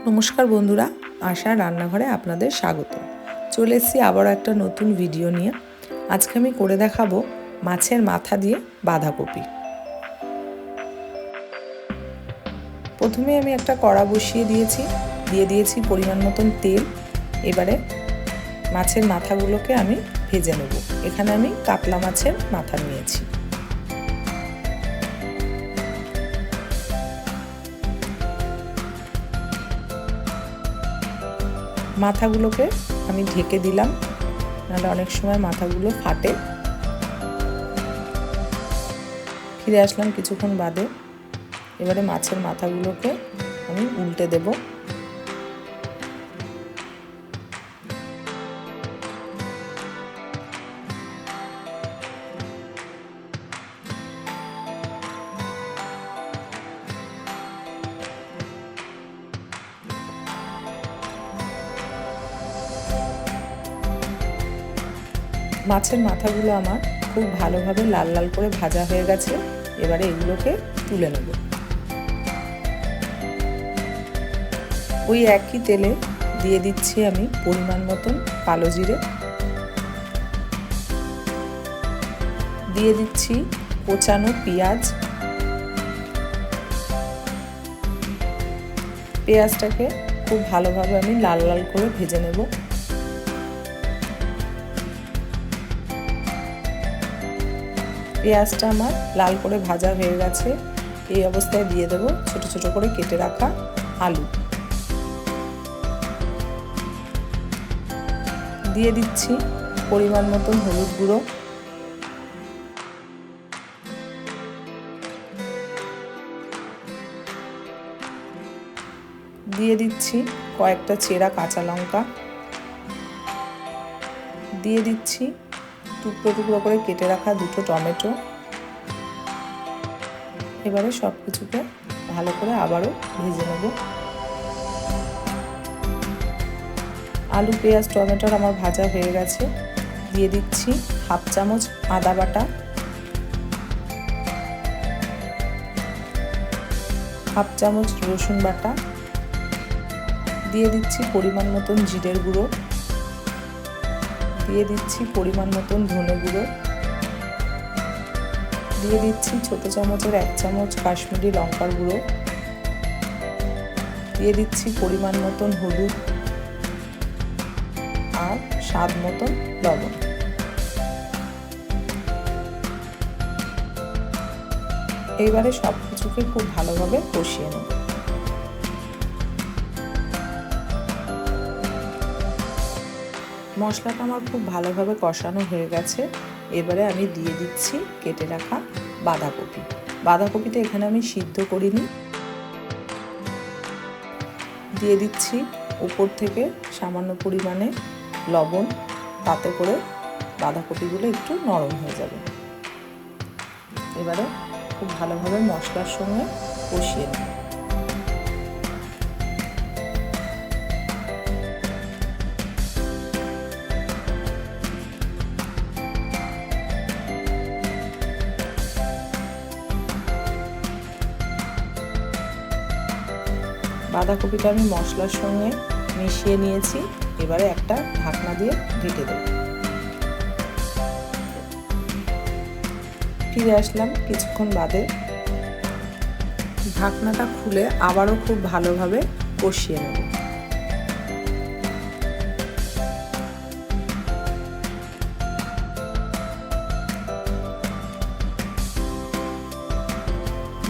নমস্কার বন্ধুরা, আশা রান্নাঘরে আপনাদের স্বাগত। চলে এসেছি আবারও একটা নতুন ভিডিও নিয়ে। আজকে আমি করে দেখাবো মাছের মাথা দিয়ে বাঁধাকপি। প্রথমে আমি একটা কড়া বসিয়ে দিয়ে দিয়েছি পরিমাণ মতন তেল। এবারে মাছের মাথাগুলোকে আমি ভেজে নেব। এখানে আমি কাতলা মাছের মাথা নিয়েছি। মাথাগুলোকে আমি ঢেকে দিলাম, নাহলে অনেক সময় মাথাগুলো ফাটে। ফিরে আসলাম কিছুক্ষণ বাদে। এবারে মাছের মাথাগুলোকে আমি উল্টে দেব। মাছের মাথাগুলো আমার খুব ভালোভাবে লাল লাল করে ভাজা হয়ে গেছে। এবারে এগুলোকে তুলে নেব। ওই একই তেলে দিয়ে দিচ্ছি আমি পরিমাণ মতন কালো জিরে, দিয়ে দিচ্ছি কোচানো পেঁয়াজ। পেঁয়াজটাকে খুব ভালোভাবে আমি লাল লাল করে ভেজে নেব। পেঁয়াজটা আমার লাল করে ভাজা হয়ে গেছে। এই অবস্থায় দিয়ে দেব ছোট ছোট করে কেটে রাখা আলু। দিয়ে দিচ্ছি পরিমাণ মতন হলুদ গুঁড়ো, দিয়ে দিচ্ছি কয়েকটা চেরা কাঁচা লঙ্কা, দিয়ে দিচ্ছি টুকরো টুকরো করে কেটে রাখা দুটো টমেটো। এবারে সব কিছুকে ভালো করে আবারও ভেজে নেব। আলু পেঁয়াজ টমেটোর আমার ভাজা হয়ে গেছে। দিয়ে দিচ্ছি হাফ চামচ আদা বাটা, হাফ চামচ রসুন বাটা, দিয়ে দিচ্ছি পরিমাণ মতন জিরের গুঁড়ো, দিয়ে দিচ্ছি পরিমাণ মতন ধনে গুঁড়ো, দিয়ে দিচ্ছি ছোট চামচের 1 চামচ কাশ্মীরি লঙ্কার গুঁড়ো, দিয়ে দিচ্ছি পরিমাণ মতন হলুদ আর স্বাদ মতন লবণ। এইবারে সব কিছুকে খুব ভালোভাবে কষিয়ে নেব। মশলাটা আমার খুব ভালোভাবে কষানো হয়ে গেছে। এবারে আমি দিয়ে দিচ্ছি কেটে রাখা বাঁধাকপি। বাঁধাকপিটা এখানে আমি সিদ্ধ করিনি। দিয়ে দিচ্ছি উপর থেকে সামান্য পরিমাণে লবণ, তাতে করে বাঁধাকপিগুলো একটু নরম হয়ে যাবে। এবারে খুব ভালোভাবে মশলার সঙ্গে কষিয়ে নেব। বাঁধাকপিটা আমি মশলার সঙ্গে মিশিয়ে নিয়েছি। এবারে একটা ঢাকনা দিয়ে ঢেকে দেব। ফিরে আসলাম কিছুক্ষণ বাদে। ঢাকনাটা খুলে আবারও খুব ভালোভাবে কষিয়ে নেব।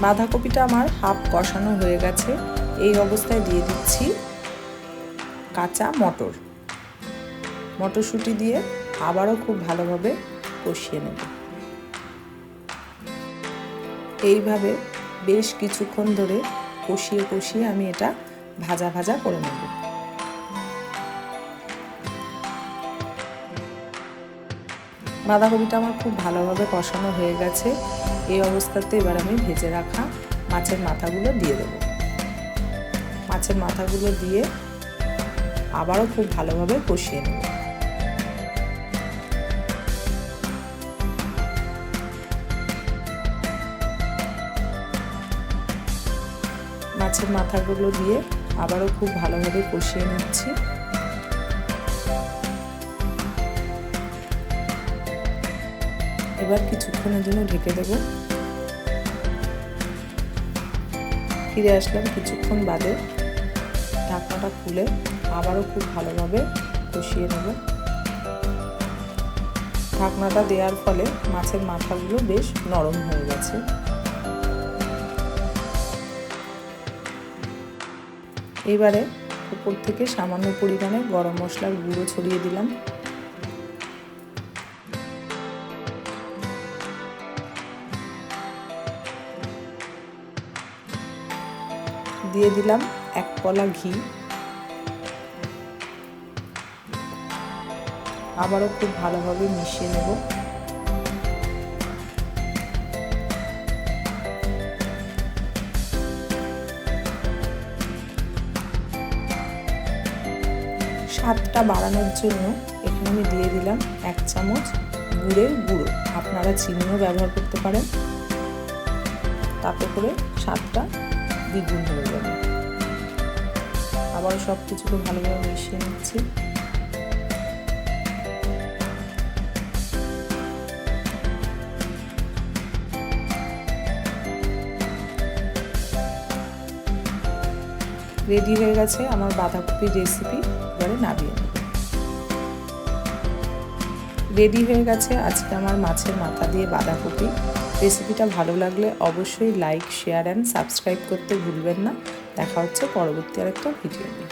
বাঁধাকপিটা আমার হাফ কষানো হয়ে গেছে। এই অবস্থায় দিয়ে দিচ্ছি কাঁচা মটরশুঁটি দিয়ে আবারও খুব ভালোভাবে কষিয়ে নেব। এইভাবে বেশ কিছুক্ষণ ধরে কষিয়ে কষিয়ে আমি এটা ভাজা ভাজা করে নেব। বাঁধাকপিটা আমার খুব ভালোভাবে কষানো হয়ে গেছে। এই অবস্থাতে এবার আমি ভেজে রাখা মাছের মাথাগুলো দিয়ে দেব। মাছের মাথাগুলো দিয়ে আবারও খুব ভালোভাবে কষিয়ে নেব। মাছের মাথাগুলো দিয়ে আবারও খুব ভালোভাবে কষিয়ে নিচ্ছি। এবার কিছুক্ষণের জন্য ঢেকে দেব। ফিরে আসলাম কিছুক্ষণ বাদে। ঢাকনাটা খুলে আবারও খুব ভালোভাবে কষিয়ে নেব। ঢাকনাটা দেওয়ার ফলে মাছের মাথাগুলো বেশ নরম হয়ে গেছে। এবারে উপর থেকে সামান্য পরিমাণে গরম মশলার গুঁড়ো ছড়িয়ে দিলাম। দিয়ে দিলাম 1 কলা ঘি। আবারও খুব ভালোভাবে মিশিয়ে নেব। স্বাদটা বাড়ানোর জন্য এখানে আমি দিয়ে দিলাম 1 চামচ গুড়ের গুঁড়ো। আপনারা চিনিও ব্যবহার করতে পারেন, তাতে করে স্বাদটা দ্বিগুণ হয়ে যাবে। আবার সব কিছুকে ভালোভাবে মিশিয়ে নিচ্ছি। রেডি হয়ে গেছে আমার বাঁধাকপির রেসিপি। এবারে নামিয়ে নেব। রেডি হয়ে গেছে আজকে আমার মাছের মাথা দিয়ে বাঁধাকপি। রেসিপিটা ভালো লাগলে অবশ্যই লাইক, শেয়ার অ্যান্ড সাবস্ক্রাইব করতে ভুলবেন না। দেখা হচ্ছে পরবর্তী আরেকটা ভিডিও নিয়ে।